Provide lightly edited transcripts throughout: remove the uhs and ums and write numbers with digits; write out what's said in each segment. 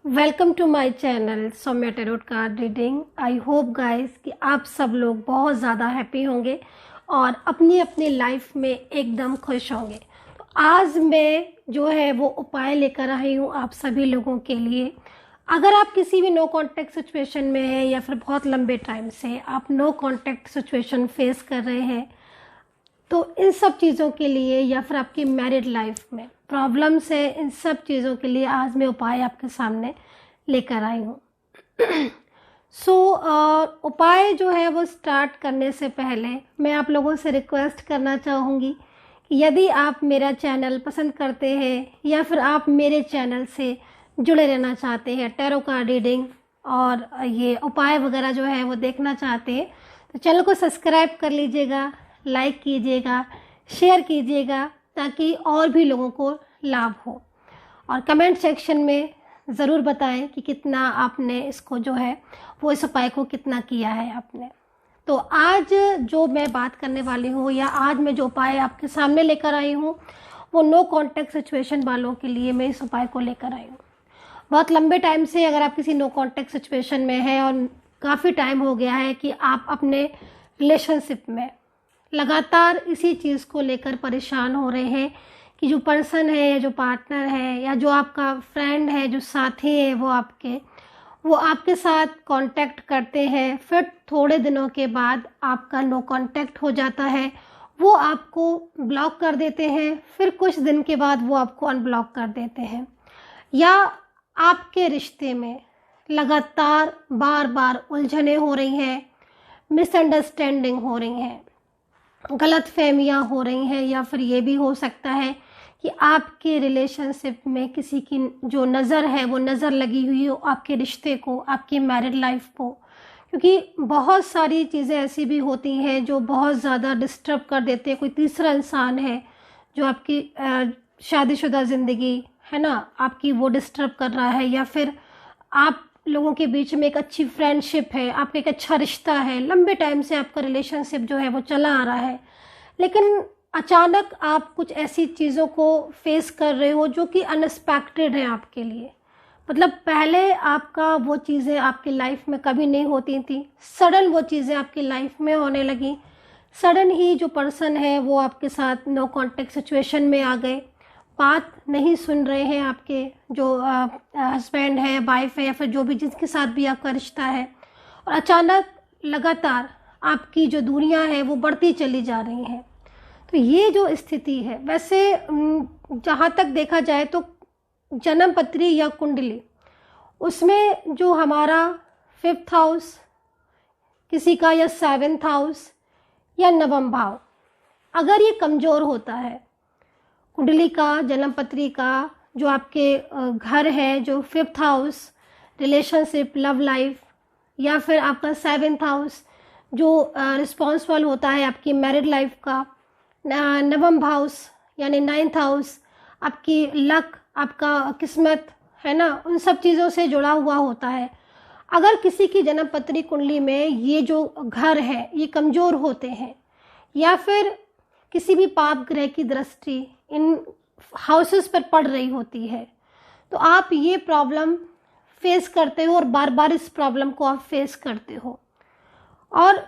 Welcome to my channel Saumya tarot card reading. I hope guys कि आप सब लोग बहुत ज़्यादा हैप्पी होंगे और अपनी अपनी लाइफ में एकदम खुश होंगे। तो आज मैं जो है वो उपाय लेकर आई हूँ आप सभी लोगों के लिए। अगर आप किसी भी नो कांटेक्ट सिचुएशन में हैं या फिर बहुत लंबे टाइम से आप नो कांटेक्ट सिचुएशन फेस कर रहे हैं, तो इन सब चीज़ों के लिए या फिर आपकी मैरिड लाइफ में प्रॉब्लम्स है, इन सब चीज़ों के लिए आज मैं उपाय आपके सामने लेकर आई हूँ। उपाय जो है वो स्टार्ट करने से पहले मैं आप लोगों से रिक्वेस्ट करना चाहूँगी कि यदि आप मेरा चैनल पसंद करते हैं या फिर आप मेरे चैनल से जुड़े रहना चाहते हैं, टैरो कार्ड रीडिंग और ये उपाय वगैरह जो है वो देखना चाहते हैं, तो चैनल को सब्सक्राइब कर लीजिएगा, लाइक कीजिएगा, शेयर कीजिएगा ताकि और भी लोगों को लाभ हो। और कमेंट सेक्शन में ज़रूर बताएं कि कितना आपने इसको जो है वो इस उपाय को कितना किया है आपने। तो आज जो मैं बात करने वाली हूँ या आज मैं जो उपाय आपके सामने लेकर आई हूँ वो नो कांटेक्ट सिचुएशन वालों के लिए मैं इस उपाय को लेकर आई हूँ। बहुत लंबे टाइम से अगर आप किसी नो कांटेक्ट सिचुएशन में हैं और काफ़ी टाइम हो गया है कि आप अपने रिलेशनशिप में लगातार इसी चीज़ को लेकर परेशान हो रहे हैं कि जो पर्सन है या जो पार्टनर है या जो आपका फ्रेंड है, जो साथी है, वो आपके साथ कांटेक्ट करते हैं, फिर थोड़े दिनों के बाद आपका नो कांटेक्ट हो जाता है, वो आपको ब्लॉक कर देते हैं, फिर कुछ दिन के बाद वो आपको अनब्लॉक कर देते हैं, या आपके रिश्ते में लगातार बार बार उलझनें हो रही हैं, मिसअंडरस्टैंडिंग हो रही हैं, गलत फहमियाँ हो रही हैं, या फिर ये भी हो सकता है कि आपके रिलेशनशिप में किसी की जो नज़र है वो नज़र लगी हुई हो आपके रिश्ते को, आपकी मैरिड लाइफ को। क्योंकि बहुत सारी चीज़ें ऐसी भी होती हैं जो बहुत ज़्यादा डिस्टर्ब कर देते हैं। कोई तीसरा इंसान है जो आपकी शादीशुदा ज़िंदगी है ना, आपकी वो डिस्टर्ब कर रहा है, या फिर आप लोगों के बीच में एक अच्छी फ्रेंडशिप है, आपका एक अच्छा रिश्ता है, लंबे टाइम से आपका रिलेशनशिप जो है वो चला आ रहा है, लेकिन अचानक आप कुछ ऐसी चीज़ों को फेस कर रहे हो जो कि अनएक्सपेक्टेड है आपके लिए। मतलब पहले आपका वो चीज़ें आपकी लाइफ में कभी नहीं होती थी, सडन वो चीज़ें आपकी लाइफ में होने लगी। सडन ही जो पर्सन है वो आपके साथ नो कांटेक्ट सिचुएशन में आ गए, बात नहीं सुन रहे हैं, आपके जो हस्बैंड है, वाइफ है, या फिर जो भी जिसके साथ भी आपका रिश्ता है, और अचानक लगातार आपकी जो दूरियां हैं वो बढ़ती चली जा रही हैं। तो ये जो स्थिति है, वैसे जहाँ तक देखा जाए तो जन्म पत्री या कुंडली, उसमें जो हमारा 5th हाउस किसी का, या 7th हाउस या नवम भाव अगर ये कमज़ोर होता है, कुंडली का, जन्म पत्री का जो आपके घर है, जो 5th house relationship, love life, या फिर आपका 7th हाउस जो रिस्पॉन्सिबल होता है आपकी मैरिड लाइफ का, नवम हाउस यानी 9th हाउस आपकी लक, आपका किस्मत है ना, उन सब चीज़ों से जुड़ा हुआ होता है। अगर किसी की जन्म पत्री कुंडली में ये जो घर है ये कमज़ोर होते हैं, या फिर किसी भी पाप ग्रह की दृष्टि इन हाउसेस पर पड़ रही होती है, तो आप ये प्रॉब्लम फेस करते हो और बार बार इस प्रॉब्लम को आप फेस करते हो, और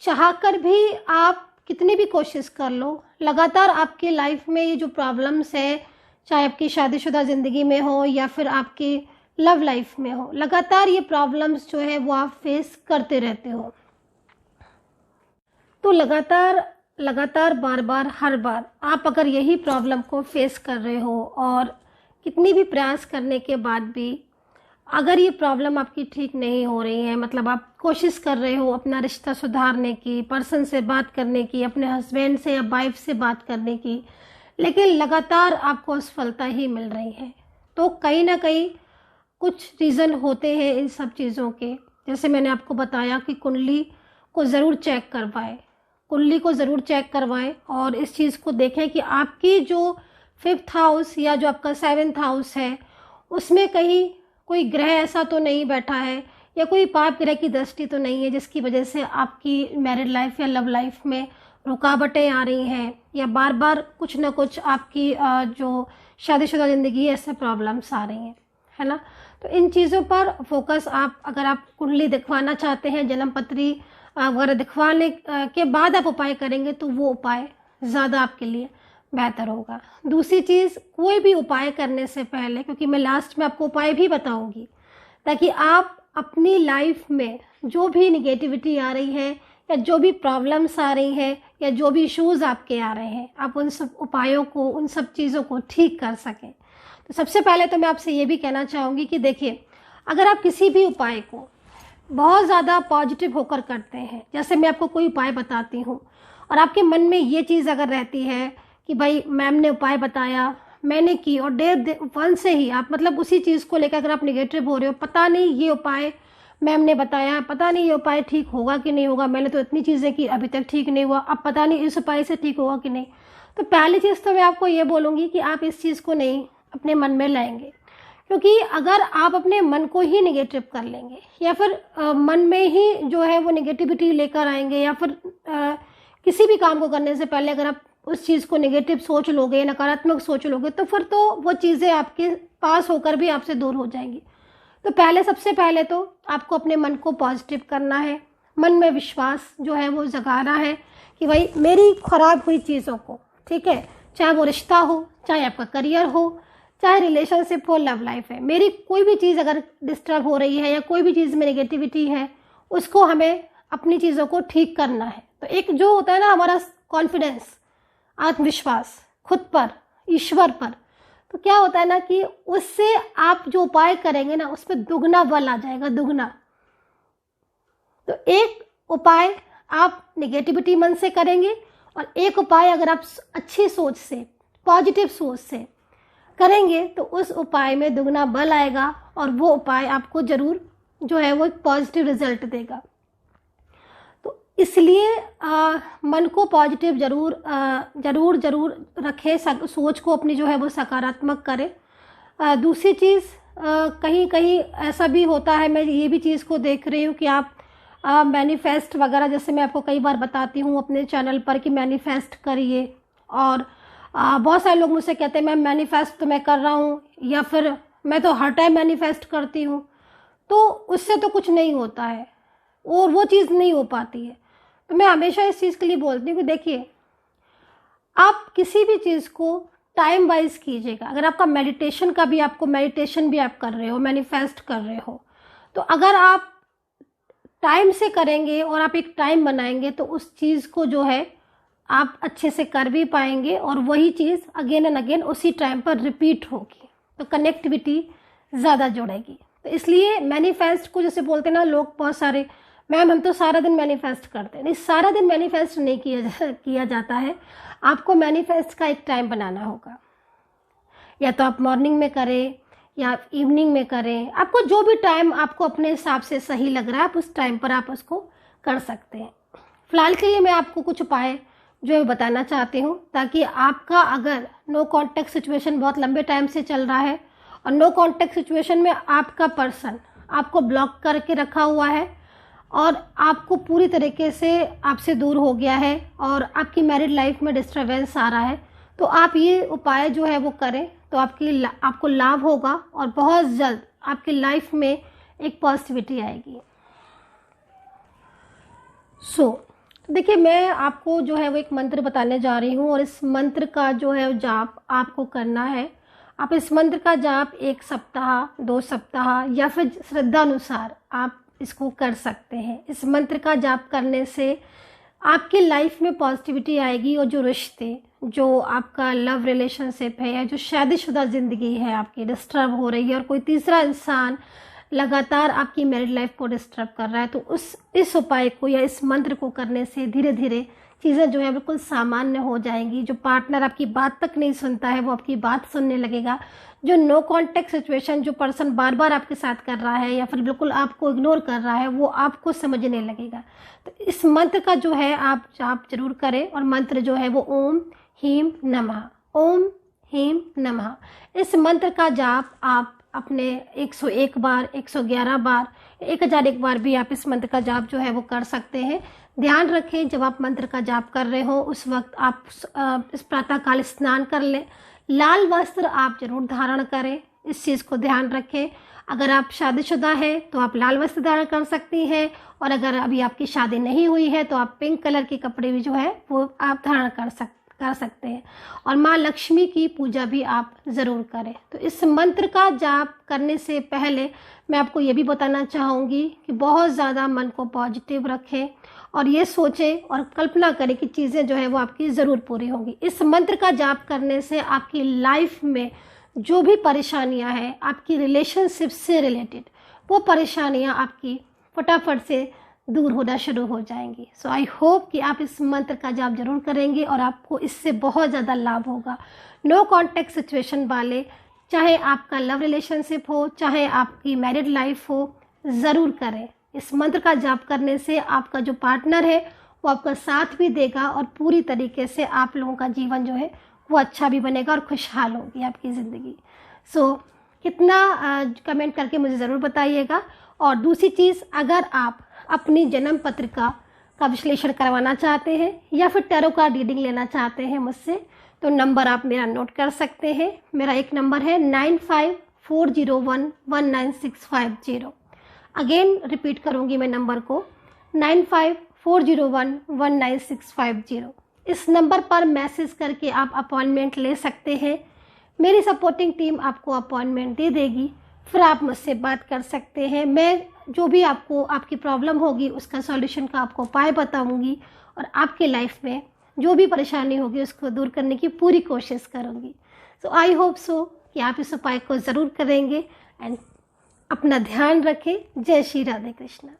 चाहकर भी आप कितनी भी कोशिश कर लो, लगातार आपकी लाइफ में ये जो प्रॉब्लम्स है, चाहे आपकी शादीशुदा ज़िंदगी में हो या फिर आपकी लव लाइफ में हो, लगातार ये प्रॉब्लम्स जो है वो आप फेस करते रहते हो। तो लगातार बार बार हर बार आप अगर यही प्रॉब्लम को फेस कर रहे हो और कितनी भी प्रयास करने के बाद भी अगर ये प्रॉब्लम आपकी ठीक नहीं हो रही है, मतलब आप कोशिश कर रहे हो अपना रिश्ता सुधारने की, पर्सन से बात करने की, अपने हस्बैंड से या वाइफ से बात करने की, लेकिन लगातार आपको असफलता ही मिल रही है, तो कहीं ना कहीं कुछ रीज़न होते हैं इन सब चीज़ों के। जैसे मैंने आपको बताया कि कुंडली को ज़रूर चेक करवाएं, कुंडली को ज़रूर चेक करवाएं और इस चीज़ को देखें कि आपकी जो 5th हाउस या जो आपका 7th हाउस है उसमें कहीं कोई ग्रह ऐसा तो नहीं बैठा है, या कोई पाप ग्रह की दृष्टि तो नहीं है जिसकी वजह से आपकी मैरिड लाइफ या लव लाइफ में रुकावटें आ रही हैं, या बार बार कुछ ना कुछ आपकी जो शादीशुदा ज़िंदगी है ऐसे प्रॉब्लम्स आ रही हैं, है ना। तो इन चीज़ों पर फोकस आप, अगर आप कुंडली दिखवाना चाहते हैं, जन्मपत्री वगैरह दिखवाने के बाद आप उपाय करेंगे तो वो उपाय ज़्यादा आपके लिए बेहतर होगा। दूसरी चीज़, कोई भी उपाय करने से पहले, क्योंकि मैं लास्ट में आपको उपाय भी बताऊंगी, ताकि आप अपनी लाइफ में जो भी निगेटिविटी आ रही है या जो भी प्रॉब्लम्स आ रही हैं या जो भी इश्यूज़ आपके आ रहे हैं, आप उन सब उपायों को, उन सब चीज़ों को ठीक कर सकें। तो सबसे पहले तो मैं आपसे ये भी कहना चाहूँगी कि देखिए, अगर आप किसी भी उपाय को बहुत ज़्यादा पॉजिटिव होकर करते हैं, जैसे मैं आपको कोई उपाय बताती हूँ और आपके मन में ये चीज़ अगर रहती है कि भाई मैम ने उपाय बताया, मैंने की, और डे वन से ही आप मतलब उसी चीज़ को लेकर अगर आप निगेटिव हो रहे हो, पता नहीं ये उपाय मैम ने बताया, पता नहीं ये उपाय ठीक होगा कि नहीं होगा, मैंने तो इतनी चीज़ें की अभी तक ठीक नहीं हुआ, अब पता नहीं इस उपाय से ठीक होगा कि नहीं। तो पहली चीज़ तो मैं आपको ये बोलूँगी कि आप इस चीज़ को नहीं अपने मन में लाएंगे, क्योंकि अगर आप अपने मन को ही निगेटिव कर लेंगे या फिर मन में ही जो है वो निगेटिविटी लेकर आएंगे, या फिर किसी भी काम को करने से पहले अगर आप उस चीज़ को नेगेटिव सोच लोगे, नकारात्मक सोच लोगे, तो फिर तो वो चीज़ें आपके पास होकर भी आपसे दूर हो जाएंगी। तो पहले, सबसे पहले तो आपको अपने मन को पॉजिटिव करना है, मन में विश्वास जो है वो जगाना है कि भाई मेरी खराब हुई चीज़ों को, ठीक है, चाहे वो रिश्ता हो, चाहे आपका करियर हो, चाहे रिलेशनशिप हो, लव लाइफ है, मेरी कोई भी चीज़ अगर डिस्टर्ब हो रही है या कोई भी चीज़ में नेगेटिविटी है, उसको हमें अपनी चीज़ों को ठीक करना है। तो एक जो होता है ना हमारा कॉन्फिडेंस, आत्मविश्वास खुद पर, ईश्वर पर, तो क्या होता है ना कि उससे आप जो उपाय करेंगे ना उस पर दुगना बल आ जाएगा, दुगना। तो एक उपाय आप नेगेटिविटी मन से करेंगे और एक उपाय अगर आप अच्छी सोच से, पॉजिटिव सोच से करेंगे तो उस उपाय में दुगना बल आएगा और वो उपाय आपको ज़रूर जो है वो एक पॉजिटिव रिजल्ट देगा। इसलिए मन को पॉजिटिव ज़रूर रखें, सोच को अपनी जो है वो सकारात्मक करें। दूसरी चीज़, कहीं कहीं ऐसा भी होता है, मैं ये भी चीज़ को देख रही हूँ कि आप मैनिफेस्ट वगैरह, जैसे मैं आपको कई बार बताती हूँ अपने चैनल पर कि मैनिफेस्ट करिए, और बहुत सारे लोग मुझसे कहते हैं मैम मैनिफेस्ट तो मैं कर रहा हूँ, या फिर मैं तो हर टाइम मैनिफेस्ट करती हूँ, तो उससे तो कुछ नहीं होता है और वो चीज़ नहीं हो पाती है। तो मैं हमेशा इस चीज़ के लिए बोलती हूँ कि देखिए, आप किसी भी चीज़ को टाइम वाइज कीजिएगा। अगर आपका मेडिटेशन का भी, आपको मेडिटेशन भी आप कर रहे हो, मैनिफेस्ट कर रहे हो, तो अगर आप टाइम से करेंगे और आप एक टाइम बनाएंगे तो उस चीज़ को जो है आप अच्छे से कर भी पाएंगे और वही चीज़ अगेन एंड अगेन उसी टाइम पर रिपीट होगी, तो कनेक्टिविटी ज़्यादा जुड़ेगी। तो इसलिए मैनिफेस्ट को, जैसे बोलते हैं ना लोग बहुत सारे, मैम हम तो सारा दिन मैनिफेस्ट करते हैं, नहीं, सारा दिन मैनिफेस्ट नहीं किया जाता है। आपको मैनिफेस्ट का एक टाइम बनाना होगा, या तो आप मॉर्निंग में करें या इवनिंग में करें, आपको जो भी टाइम आपको अपने हिसाब से सही लग रहा है आप उस टाइम पर आप उसको कर सकते हैं। फिलहाल के लिए मैं आपको कुछ उपाय जो है बताना चाहती हूँ, ताकि आपका अगर नो कॉन्टैक्ट सिचुएशन बहुत लंबे टाइम से चल रहा है और नो कॉन्टैक्ट सिचुएशन में आपका पर्सन आपको ब्लॉक करके रखा हुआ है और आपको पूरी तरीके से आपसे दूर हो गया है और आपकी मैरिड लाइफ में डिस्टर्बेंस आ रहा है, तो आप ये उपाय जो है वो करें तो आपको लाभ होगा और बहुत जल्द आपकी लाइफ में एक पॉजिटिविटी आएगी। देखिए, मैं आपको जो है वो एक मंत्र बताने जा रही हूँ और इस मंत्र का जो है जाप आपको करना है। आप इस मंत्र का जाप 1 सप्ताह, 2 सप्ताह या फिर श्रद्धा अनुसार आप इसको कर सकते हैं। इस मंत्र का जाप करने से आपकी लाइफ में पॉजिटिविटी आएगी और जो रिश्ते, जो आपका लव रिलेशनशिप है या जो शादीशुदा ज़िंदगी है आपकी डिस्टर्ब हो रही है और कोई तीसरा इंसान लगातार आपकी मैरिड लाइफ को डिस्टर्ब कर रहा है, तो इस उपाय को या इस मंत्र को करने से धीरे धीरे चीज़ें जो है बिल्कुल सामान्य हो जाएंगी। जो पार्टनर आपकी बात तक नहीं सुनता है वो आपकी बात सुनने लगेगा। जो नो कॉन्टैक्ट सिचुएशन, जो पर्सन बार बार आपके साथ कर रहा है या फिर बिल्कुल आपको इग्नोर कर रहा है, वो आपको समझने लगेगा। तो इस मंत्र का जो है आप जाप जरूर करें और मंत्र जो है वो ओम ह्रीं नमः, ओम ह्रीं नमः। इस मंत्र का जाप आप अपने 101 बार, 111 बार, 1001 बार भी आप इस मंत्र का जाप जो है वो कर सकते हैं। ध्यान रखें, जब आप मंत्र का जाप कर रहे हो उस वक्त आप इस प्रातःकाल स्नान कर लें। लाल वस्त्र आप जरूर धारण करें इस चीज़ को ध्यान रखें। अगर आप शादीशुदा हैं तो आप लाल वस्त्र धारण कर सकती हैं, और अगर अभी आपकी शादी नहीं हुई है तो आप पिंक कलर के कपड़े भी जो है वो आप धारण कर सकते हैं। और माँ लक्ष्मी की पूजा भी आप ज़रूर करें। तो इस मंत्र का जाप करने से पहले मैं आपको ये भी बताना चाहूँगी कि बहुत ज़्यादा मन को पॉजिटिव रखें और ये सोचें और कल्पना करें कि चीज़ें जो है वो आपकी ज़रूर पूरी होंगी। इस मंत्र का जाप करने से आपकी लाइफ में जो भी परेशानियां हैं आपकी रिलेशनशिप से रिलेटेड, वो परेशानियां आपकी फटाफट से दूर होना शुरू हो जाएंगी। सो आई होप कि आप इस मंत्र का जाप जरूर करेंगे और आपको इससे बहुत ज़्यादा लाभ होगा। नो कॉन्टैक्ट सिचुएशन वाले, चाहे आपका लव रिलेशनशिप हो, चाहे आपकी मैरिड लाइफ हो, ज़रूर करें। इस मंत्र का जाप करने से आपका जो पार्टनर है वो आपका साथ भी देगा और पूरी तरीके से आप लोगों का जीवन जो है वो अच्छा भी बनेगा और खुशहाल होगी आपकी ज़िंदगी। सो कितना कमेंट करके मुझे ज़रूर बताइएगा। और दूसरी चीज़, अगर आप अपनी जन्म पत्रिका का विश्लेषण करवाना चाहते हैं या फिर टैरो का रीडिंग लेना चाहते हैं मुझसे, तो नंबर आप मेरा नोट कर सकते हैं। मेरा एक नंबर है 9540119650। अगेन रिपीट करूँगी मैं नंबर को, 9540119650। इस नंबर पर मैसेज करके आप अपॉइंटमेंट ले सकते हैं। मेरी सपोर्टिंग टीम आपको अपॉइंटमेंट दे देगी, फिर आप मुझसे बात कर सकते हैं। मैं जो भी आपको आपकी प्रॉब्लम होगी उसका सॉल्यूशन का आपको उपाय बताऊंगी और आपके लाइफ में जो भी परेशानी होगी उसको दूर करने की पूरी कोशिश करूंगी। सो आई होप सो कि आप इस उपाय को ज़रूर करेंगे। एंड अपना ध्यान रखें। जय श्री राधे कृष्णा।